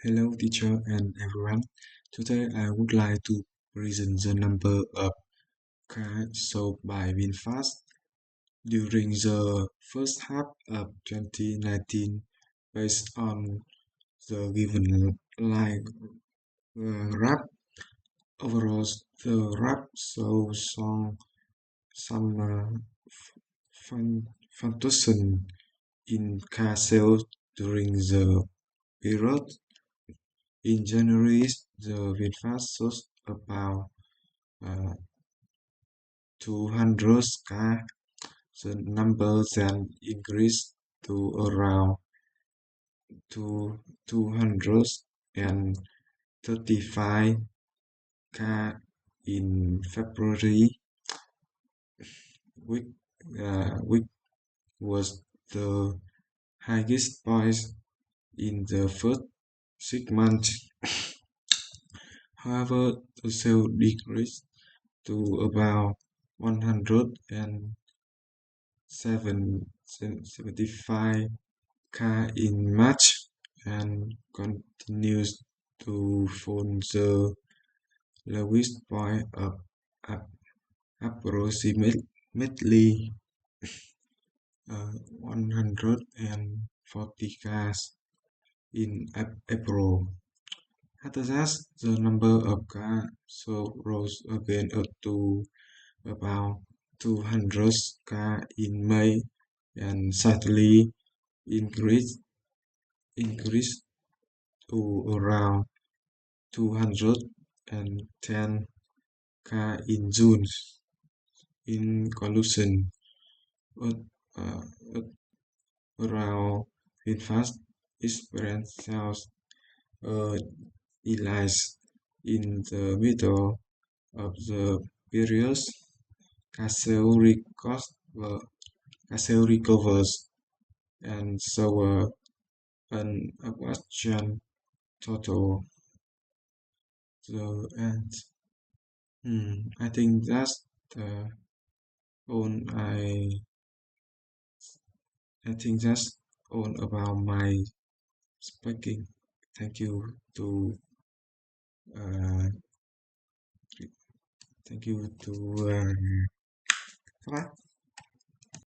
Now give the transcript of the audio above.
Hello, teacher and everyone. Today I would like to present the number of cars sold by VinFast during the first half of 2019 based on the given line graph. Overall, the graph shows some fluctuation in car sales during the period. In January, the VinFast sold about 200 cars. The number then increased to around two hundred and 35 cars in February, which, which was the highest point in the first 6 months. However, the sale decreased to about 175 cars in March and continues to fall the lowest point of approximately 140 cars in April. After that, the number of cars sold rose again up to about 200 cars in May and slightly increased to around 210 cars in June. In conclusion, uh, uh, around VinFast experience sales lies in the middle of the period. Castle recovers and show an upward total. So and I think that's the all I think that's all about my speaking. Thank you to uh, thank you to các bác.